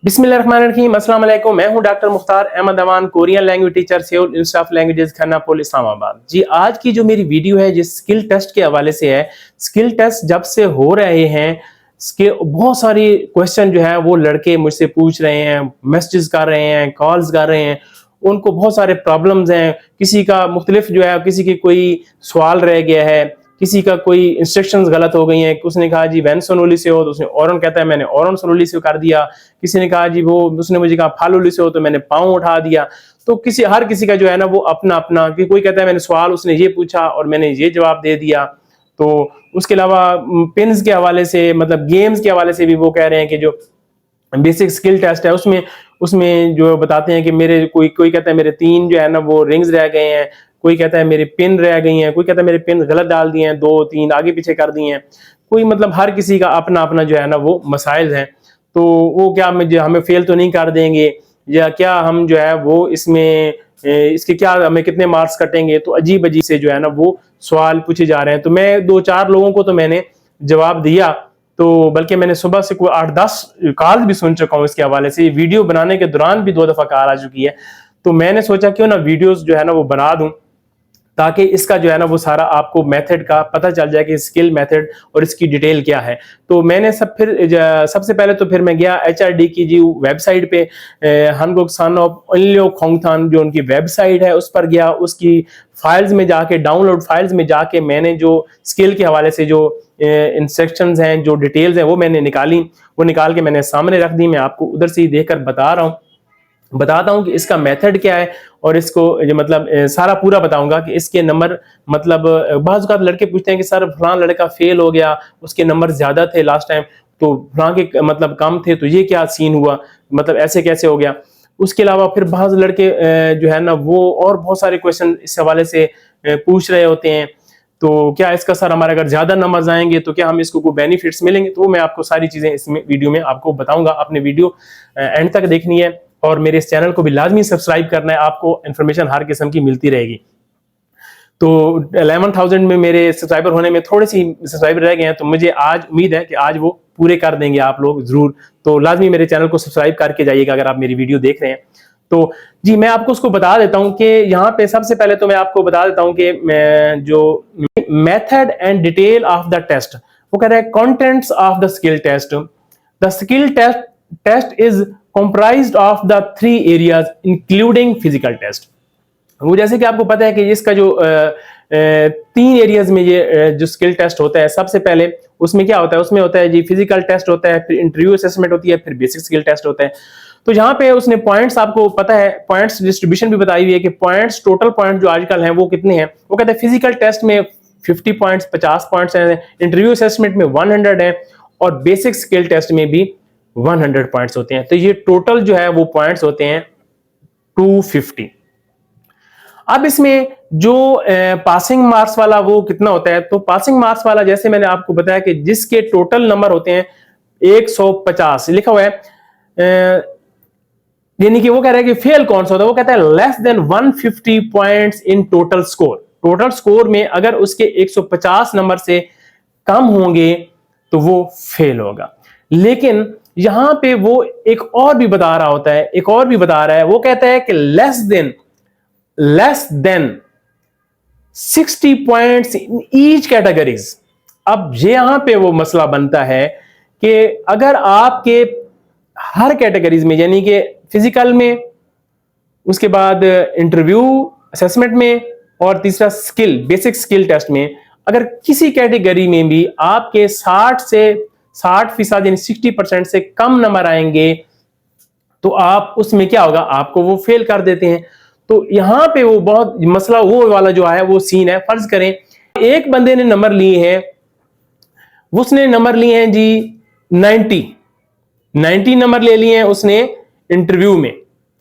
बिस्मिल्लाहिर्रहमानिर्रहीम। अस्सलाम वालेकुम। मैं हूं doctor Mukhtar Ahmad Aman, Korean language teacher, Seoul institute of languages, Khannapul, Islamabad. जी, आज की जो मेरी वीडियो है जिस स्किल टेस्ट के हवाले से है। स्किल टेस्ट जब से हो रहे हैं, इसके बहुत सारी क्वेश्चन जो है वो लड़के मुझसे पूछ रहे हैं, मैसेजेस कर रहे हैं, कॉल्स कर रहे हैं। उनको बहुत सारे प्रॉब्लम्स हैं, किसी का मुख्तलिफ जो है, किसी की कोई सवाल रह गया है, किसी का कोई इंस्ट्रक्शंस गलत हो गई हैं। उसने कहा जी वैन सोनोली से हो, तो उसने औरन कहता है मैंने औरन सोनोली से कर दिया। किसी ने कहा जी वो, उसने मुझे कहा फालूली से हो, तो मैंने पाँव उठा दिया। तो हर किसी का जो है ना वो अपना अपना, कि कोई कहता है मैंने सवाल, उसने ये पूछा और मैंने ये जवाब दे दिया। तो उसके अलावा पिन्स के हवाले से, मतलब गेम्स के हवाले से भी वो कह रहे हैं कि जो बेसिक स्किल टेस्ट है उसमें उसमें जो बताते हैं कि मेरे कोई कोई कहता है मेरे 3 जो है ना वो रिंग्स रह गए हैं, कोई कहता है मेरे पिन रह गई हैं, कोई कहता है मेरे पिन गलत डाल दिए हैं, 2-3 आगे पीछे कर दिए हैं। कोई मतलब हर किसी का अपना अपना जो है ना वो मसाइल हैं। तो वो क्या हमें फेल तो नहीं कर देंगे, या क्या हम जो है वो इसमें इसके क्या हमें कितने मार्क्स कटेंगे। तो अजीब अजीब से जो है ना वो सवाल पूछे जा रहे हैं। तो मैं 2-4 लोगों को तो मैंने जवाब दिया, तो बल्कि मैंने सुबह से कोई 8-10 कॉल भी सुन चुका हूँ इसके हवाले से। वीडियो बनाने के दौरान भी 2 दफा कॉल आ चुकी है। तो मैंने सोचा क्यों ना वीडियोस जो है ना वो बना दूं, ताकि इसका जो है ना वो सारा आपको मेथड का पता चल जाए कि स्किल मेथड और इसकी डिटेल क्या है। तो मैंने सबसे पहले तो फिर मैं गया HRD की जी वेबसाइट पे, हनगुक सन ऑफ इनलियो खोंगथान जो उनकी वेबसाइट है उस पर गया। उसकी फाइल्स में जाके, डाउनलोड फाइल्स में जाके मैंने जो स्किल के हवाले से जो इंस्ट्रक्शंस हैं, जो डिटेल्स हैं, वो मैंने निकाली। वो निकाल के मैंने सामने रख दी। मैं आपको उधर से ही देखकर बताता हूं कि इसका मेथड क्या है, और इसको मतलब सारा पूरा बताऊंगा कि इसके नंबर, मतलब बाज़ औक़ात लड़के पूछते हैं कि सर फलां लड़का फेल हो गया, उसके नंबर ज्यादा थे लास्ट टाइम, तो फलां के मतलब कम थे, तो ये क्या सीन हुआ, मतलब ऐसे कैसे हो गया। उसके अलावा फिर बाज़ लड़के जो है ना वो और बहुत सारे क्वेश्चन इस हवाले से पूछ रहे होते हैं। तो क्या इसका सर हमारे अगर ज्यादा नंबर आएंगे तो क्या हम इसको कोई बेनिफिट्स मिलेंगे। तो मैं आपको सारी चीजें इसमें वीडियो में आपको बताऊंगा। आपने वीडियो एंड तक देखनी है और मेरे इस चैनल को भी लाजमी सब्सक्राइब करना है, आपको इन्फॉर्मेशन हर किस्म की मिलती रहेगी। तो 11,000 में मेरे सब्सक्राइबर होने में थोड़े सी सब्सक्राइबर रह गए हैं, तो मुझे आज उम्मीद है कि आज वो पूरे कर देंगे आप लोग जरूर। तो लाजमी मेरे चैनल को सब्सक्राइब करके जाइएगा अगर आप मेरी वीडियो देख रहे हैं। तो जी मैं आपको उसको बता देता हूं कि यहाँ पे सबसे पहले तो मैं आपको बता देता हूं कि जो method and detail of the test, वो कह रहा है contents of the skill test. The skill test is comprised of the 3 areas including physical test। वो जैसे कि आपको पता है कि इसका जो 3 एरियाज में ये जो स्किल टेस्ट होता है, सबसे पहले उसमें क्या होता है, उसमें होता है जी फिजिकल टेस्ट होता है, फिर इंटरव्यू असेसमेंट होती है, फिर बेसिक स्किल टेस्ट होता है। तो यहाँ पे उसने पॉइंट्स, आपको पता है पॉइंट्स डिस्ट्रीब्यूशन भी बताई हुई है कि पॉइंट्स, टोटल पॉइंट जो आजकल हैं वो कितने हैं। वो कहते हैं फिजिकल टेस्ट में 50 पॉइंट्स, 50 पॉइंट्स हैं, इंटरव्यू असेसमेंट में 100 है, और बेसिक स्किल टेस्ट में भी 100 पॉइंट्स होते हैं। तो ये टोटल जो है वो पॉइंट्स होते हैं 250। अब इसमें जो पासिंग मार्क्स वाला वो कितना होता है, तो पासिंग मार्क्स वाला जैसे मैंने आपको बताया कि जिसके टोटल नंबर होते हैं 150 लिखा हुआ है, यानी कि वो कह रहा है कि फेल कौन सा होता है। वो कहता है less than 150 points in total score. Total score में अगर उसके 150 नंबर से कम होंगे तो वो फेल होगा। लेकिन यहां पे वो एक और भी बता रहा होता है, एक और भी बता रहा है। वो कहता है कि less than 60 points in each categories. अब यहां पे वो मसला बनता है कि अगर आपके हर कैटेगरीज में, यानी कि फिजिकल में, उसके बाद इंटरव्यू असेसमेंट में, और तीसरा स्किल, बेसिक स्किल टेस्ट में, अगर किसी कैटेगरी में भी आपके 60% यानी 60% से कम नंबर आएंगे तो आप उसमें क्या होगा, आपको वो फेल कर देते हैं। तो यहां पे वो बहुत मसला वो वाला जो है वो सीन है। फर्ज करें एक बंदे ने नंबर लिए हैं, उसने नंबर लिए हैं जी 90 नंबर ले लिए हैं उसने इंटरव्यू में,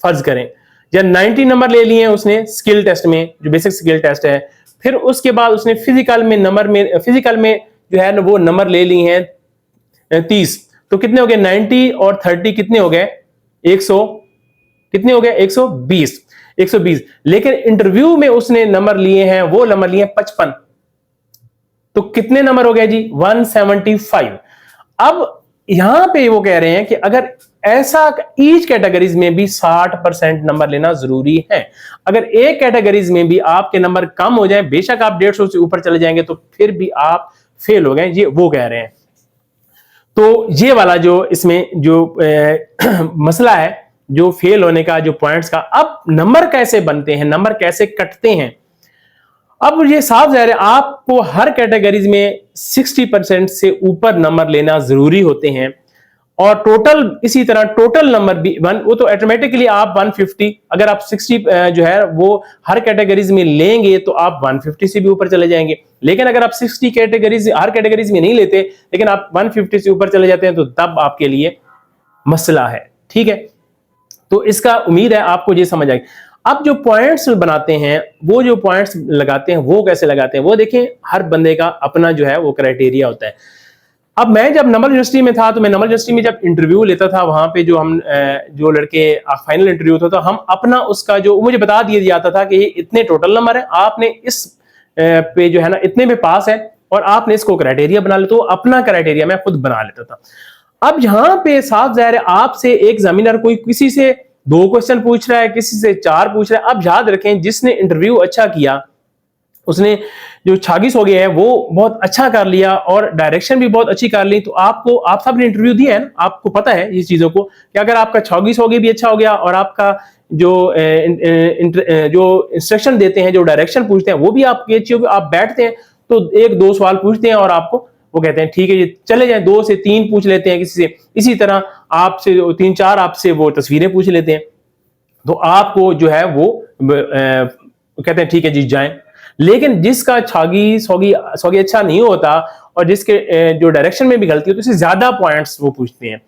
फर्ज करें, या 90 नंबर ले लिए हैं उसने स्किल टेस्ट में, जो बेसिक स्किल टेस्ट है। फिर उसके बाद उसने फिजिकल में जो है ना वो नंबर ले लिए हैं 30। तो कितने हो गए, 90 और 30 कितने हो गए, 100, कितने हो गए, 120। लेकिन इंटरव्यू में उसने नंबर लिए हैं, वो नंबर लिए 55। तो कितने नंबर हो गए जी, 175। अब यहां पे वो कह रहे हैं कि अगर ऐसा ईच कैटेगरीज में भी 60% नंबर लेना जरूरी है। अगर एक कैटेगरीज में भी आपके नंबर कम हो जाए, बेशक आप 150 से ऊपर चले जाएंगे, तो फिर भी आप फेल हो गए, ये वो कह रहे हैं। तो ये वाला जो इसमें जो मसला है, जो फेल होने का, जो पॉइंट्स का, अब नंबर कैसे बनते हैं, नंबर कैसे कटते हैं, अब ये साफ जाहिर है आपको हर कैटेगरीज में 60% से ऊपर नंबर लेना जरूरी होते हैं। और टोटल इसी तरह टोटल नंबर भी वो तो ऑटोमेटिकली आप 150, अगर आप 60 जो है वो हर कैटेगरीज में लेंगे तो आप 150 से भी ऊपर चले जाएंगे। लेकिन अगर आप 60 कैटेगरीज हर कैटेगरीज में नहीं लेते, लेकिन आप 150 से ऊपर चले जाते हैं, तो तब आपके लिए मसला है। ठीक है, तो इसका उम्मीद है आपको ये समझ आएगी। अब जो पॉइंट्स बनाते हैं, वो जो पॉइंट्स लगाते हैं वो कैसे लगाते हैं, वो देखें, हर बंदे का अपना जो है वो क्राइटेरिया होता है। अब मैं जब नंबल यूनिवर्सिटी में था, तो मैं नंबल यूनिवर्सिटी में जब इंटरव्यू लेता था, वहां पे जो हम जो लड़के फाइनल इंटरव्यू होता था, हम अपना उसका जो मुझे बता दिया जाता था कि ये इतने टोटल नंबर है, आपने इस पे जो है ना इतने में पास है, और आपने इसको क्राइटेरिया बना ले। तो अपना क्राइटेरिया मैं खुद बना लेता था। अब यहां पे साफ जाहिर है आपसे एक एग्जामिनर कोई किसी से 2 क्वेश्चन पूछ रहा है, किसी से 4 पूछ रहा है। अब याद रखें, जिसने इंटरव्यू अच्छा किया, उसने जो 26 हो गया है, वो बहुत अच्छा कर लिया और डायरेक्शन भी बहुत अच्छी कर ली, तो आपको, आप सब ने इंटरव्यू दिया है ना, आपको पता है ये चीजों को कि अगर आपका 26 हो गया भी अच्छा हो गया, और आपका जो जो इंस्ट्रक्शन देते हैं, जो डायरेक्शन पूछते हैं, वो भी आपकी अच्छी होगी, आप बैठते हैं तो 1-2 सवाल पूछते हैं और आपको वो कहते हैं ठीक है ये चले जाए, 2 से 3 पूछ लेते हैं किसी से, इसी तरह आपसे 3-4 आपसे वो तस्वीरें पूछ लेते हैं, तो आपको जो है वो कहते हैं ठीक है जी जाएं। लेकिन जिसका 26 होगी अच्छा नहीं होता, और जिसके जो डायरेक्शन में भी गलती होती है, उससे ज्यादा पॉइंट्स वो पूछते हैं।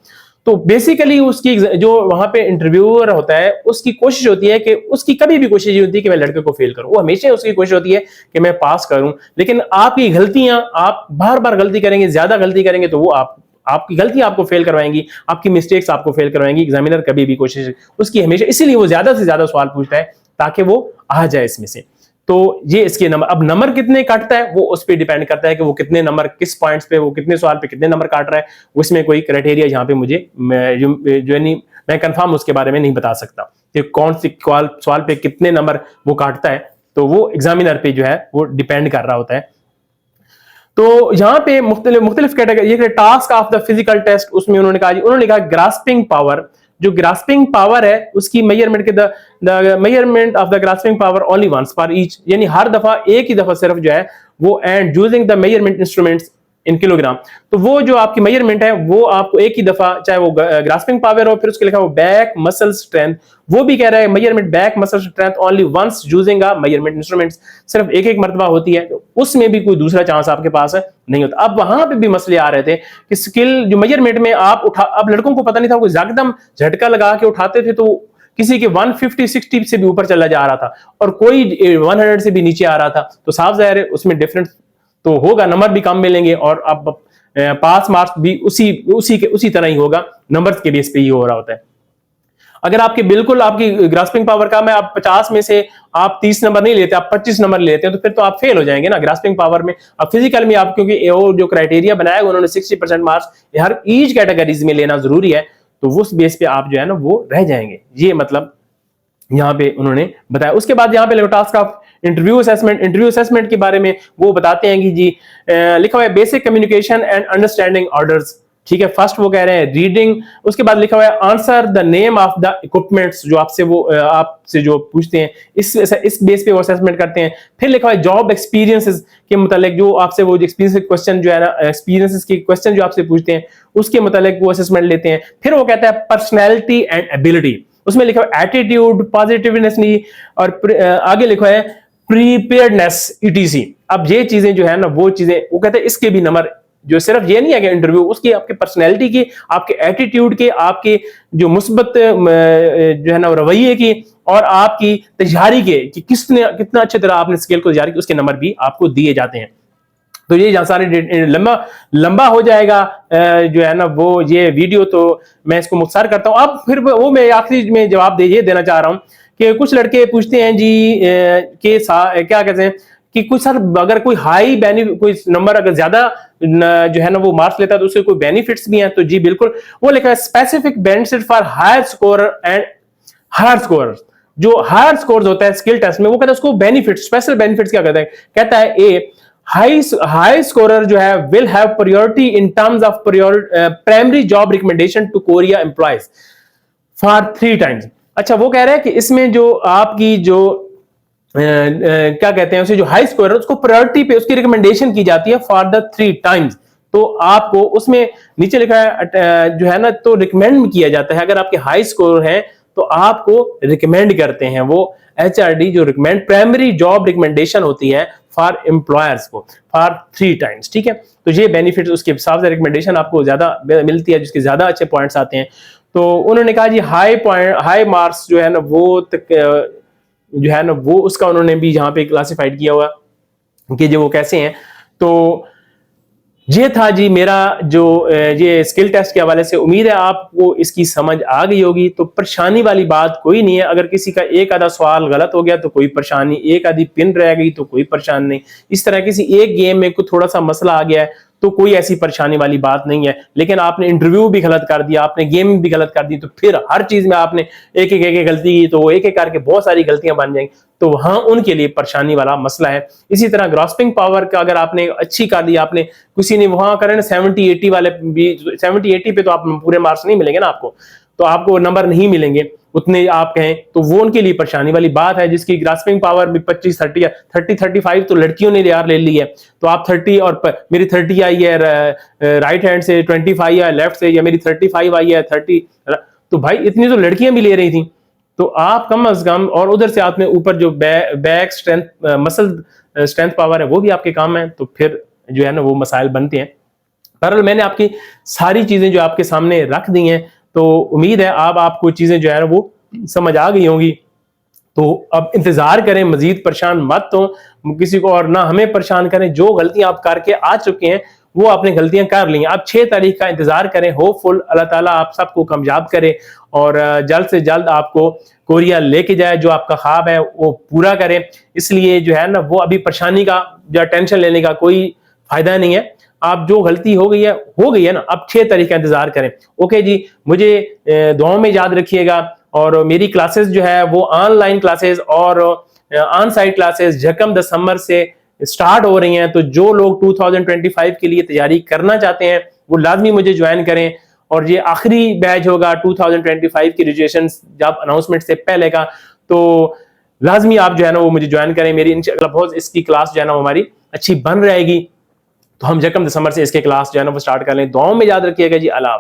तो बेसिकली उसकी जो वहां पे इंटरव्यूअर होता है, उसकी कोशिश होती है कि उसकी कभी भी कोशिश ये होती है कि मैं लड़के को फेल करूं, वो हमेशा उसकी कोशिश होती है कि मैं पास करूं। लेकिन आपकी गलतियां, आप बार बार गलती करेंगे, ज्यादा गलती करेंगे, तो वो आपकी गलती आपको फेल करवाएंगी, आपकी मिस्टेक्स आपको फेल करवाएंगी। एग्जामिनर कभी भी कोशिश उसकी हमेशा, इसीलिए वो ज्यादा से ज्यादा सवाल पूछता है ताकि वो आ जाए इसमें से। तो ये इसके नंबर, अब नंबर कितने काटता है वो उस पर डिपेंड करता है कि वो कितने नंबर, किस पॉइंट्स पे, वो कितने सवाल पे कितने नंबर काट रहा है। उसमें कोई क्राइटेरिया यहाँ पे मुझे जो नहीं, मैं कंफर्म उसके बारे में नहीं बता सकता कि कौन सी सवाल पे कितने नंबर वो काटता है, तो वो एग्जामिनर पे जो है वो डिपेंड कर रहा होता है। तो यहाँ पे मुख्तलिफ कैटेगरी, ये task of the physical test, उसमें उन्होंने कहा ग्रास्पिंग पावर, जो ग्रास्पिंग पावर है उसकी मेजरमेंट के the measurement of the grasping power only once for each, यानी हर दफा एक ही दफा सिर्फ जो है वो, and using the measurement instruments in kilogram. तो वो जो आपकी मेजरमेंट है वो आपको एक ही दफा, चाहे वो ग्रास्पिंग पावर हो, फिर उसके लिखा हो बैक मसल स्ट्रेंथ, वो भी कह रहा है measurement back muscle strength only once using a measurement instruments, सिर्फ एक मर्तबा होती है, तो उसमें भी कोई दूसरा चांस आपके पास है नहीं होता। अब वहां पे भी मसले आ रहे थे कि स्किल जो मेजरमेंट में आप अब लड़कों को पता नहीं था, कोई एकदम झटका लगा के उठाते थे, तो किसी के 150-60 से भी ऊपर चला जा रहा था, और कोई 100 से भी नीचे आ रहा था। तो साफ जाहिर है उसमें डिफरेंस तो होगा, नंबर भी कम मिलेंगे, और अब पास मार्क्स भी उसी तरह ही होगा, नंबर्स के बेस पे ही हो रहा होता है। अगर आपके बिल्कुल आपकी ग्रास्पिंग पावर का, मैं आप 50 में से आप 30 नंबर नहीं लेते, आप 25 नंबर लेते हैं, तो फिर तो आप फेल हो जाएंगे ना ग्रास्पिंग पावर में। अब फिजिकल में आप, क्योंकि वो जो क्राइटेरिया बनाया उन्होंने 60% मार्क्स हर ईच कैटेगरीज में लेना जरूरी है, तो उस बेस पे आप जो है ना वो रह जाएंगे, ये मतलब यहाँ पे उन्होंने बताया। उसके बाद यहाँ पे टास्क ऑफ इंटरव्यू असेसमेंट के बारे में वो बताते हैं कि जी लिखा हुआ है basic communication and understanding orders, ठीक है। फर्स्ट वो कह रहे हैं रीडिंग, उसके बाद लिखा हुआ है answer the name of the equipments, जो आपसे जो पूछते हैं, इस बेस पे वो असेसमेंट करते हैं। फिर लिखा हुआ है जॉब एक्सपीरियंसेस के मुतालिक, जो आपसे वो एक्सपीरियंस क्वेश्चन जो है ना, एक्सपीरियंसेस के क्वेश्चन जो आपसे पूछते हैं उसके मुतालिक वो असेसमेंट लेते हैं। फिर वो कहता है पर्सनैलिटी एंड एबिलिटी, उसमें लिखा है एटीट्यूड, पॉजिटिवनेस, और आगे लिखा है प्रीपेयर्डनेस ईटीसी। अब ये चीजें जो है ना, वो चीजें वो कहते हैं इसके भी नंबर, जो सिर्फ ये नहीं है कि इंटरव्यू, उसकी आपके पर्सनैलिटी की, आपके एटीट्यूड के, आपके जो मुस्बत जो है ना रवैये की, और आपकी तैयारी के कि कितना अच्छी तरह आपने स्किल को तैयारी की, उसके नंबर भी आपको दिए जाते हैं। तो ये सारे लंबा हो जाएगा जो है ना वो ये वीडियो, तो मैं इसको मुख्तार करता हूं। अब फिर वो मैं आखिरी में जवाब ये देना चाह रहा हूं कि कुछ लड़के पूछते हैं जी क्या कहते हैं कि कुछ सर अगर कोई हाई बेनिफिट, कोई नंबर अगर ज्यादा जो है ना वो मार्क्स लेता है तो उसके कोई बेनिफिट्स भी हैं, तो जी बिल्कुल वो लिखा है specific benefit for higher score and higher score. जो हायर स्कोर होता है स्किल टेस्ट में वो कहता है उसको बेनिफिट, स्पेशल बेनिफिट्स क्या कहता है, कहता है ए हाई स्कोरर जो है will have priority in terms of primary job recommendation to Korea employees for 3 times. अच्छा वो कह रहा है कि इसमें जो आपकी जो क्या कहते हैं उसे, जो हाई स्कोर है उसको प्रायोरिटी पे उसकी रिकमेंडेशन की जाती है फॉर द 3 टाइम्स। तो आपको उसमें नीचे लिखा है जो है ना, तो रिकमेंड किया जाता है, अगर आपके हाई स्कोर है तो आपको रिकमेंड करते हैं वो HRD, जो रिकमेंड प्राइमरी जॉब रिकमेंडेशन होती है फॉर एम्प्लॉयर्स को फॉर 3 टाइम्स। ठीक है, तो ये बेनिफिट उसके हिसाब से रिकमेंडेशन आपको ज्यादा मिलती है, जिसके ज्यादा अच्छे पॉइंट्स आते हैं। तो उन्होंने कहा जी हाई मार्क्स जो है ना वो तक जो है ना वो उसका उन्होंने भी यहाँ पे क्लासिफाइड किया हुआ कि जो वो कैसे हैं। तो ये था जी मेरा जो ये स्किल टेस्ट के हवाले से। उम्मीद है आपको इसकी समझ आ गई होगी। तो परेशानी वाली बात कोई नहीं है, अगर किसी का एक आधा सवाल गलत हो गया तो कोई परेशानी, एक आधी पिन रह गई तो कोई परेशानी नहीं, इस तरह किसी एक गेम में कुछ थोड़ा सा मसला आ गया है तो कोई ऐसी परेशानी वाली बात नहीं है। लेकिन आपने इंटरव्यू भी गलत कर दिया, आपने गेम भी गलत कर दी, तो फिर हर चीज में आपने एक एक गलती की तो एक एक करके बहुत सारी गलतियां बन जाएंगी, तो वहां उनके लिए परेशानी वाला मसला है। इसी तरह ग्रास्पिंग पावर का अगर आपने अच्छी कर दी, आपने किसी ने वहां करें 70-80 वाले भी, 70-80 पे तो आप पूरे मार्क्स नहीं मिलेंगे ना आपको, तो आपको नंबर नहीं मिलेंगे उतने आप कहें, तो वो उनके लिए परेशानी वाली बात है। जिसकी ग्रास्पिंग पावर भी 25-30 या 30-35 तो लड़कियों ने यार ले ली है, तो आप 30 और मेरी 30 आई है राइट हैंड से, 25 या लेफ्ट से, या मेरी 35 आई है 30, तो भाई इतनी तो लड़कियां भी ले रही थी, तो आप कम अज कम, और उधर से आपने ऊपर जो back strength muscle strength power है वो भी आपके काम है, तो फिर जो है ना वो मसाइल बनते हैं। बहरहाल मैंने आपकी सारी चीजें जो आपके सामने रख दी हैं, तो उम्मीद है आपको चीजें जो है ना वो समझ आ गई होंगी। तो अब इंतजार करें, मजीद परेशान मत हो किसी को, और ना हमें परेशान करें। जो गलतियां आप करके आ चुके हैं वो आपने गलतियां कर ली हैं, आप 6 तारीख का इंतजार करें। होपफुल अल्लाह ताला आप सबको कामयाब करे और जल्द से जल्द आपको कोरिया लेके जाए, जो आपका ख्वाब है वो पूरा करें। इसलिए जो है ना वो अभी परेशानी का या टेंशन लेने का कोई फायदा नहीं है। आप जो गलती हो गई है ना, आप 6 तारीख का इंतजार करें। ओके जी, मुझे दुआओं में याद रखिएगा, और मेरी क्लासेस जो है वो ऑनलाइन क्लासेस और ऑन साइट क्लासेस 1 दिसंबर से स्टार्ट हो रही हैं। तो जो लोग 2025 के लिए तैयारी करना चाहते हैं वो लाजमी मुझे ज्वाइन करें, और ये आखिरी बैच होगा 2025 की रजिस्ट्रेशन जब अनाउंसमेंट से पहले का, तो लाजमी आप जो है ना वो मुझे ज्वाइन करें। मेरी इंशाअल्लाह बहुत इसकी क्लास जो है ना हमारी अच्छी बन रहेगी, तो हम 1 दिसंबर से इसके क्लास जो है ना वो स्टार्ट कर लें। दुआओं में याद रखिएगा जी। अल्लाह।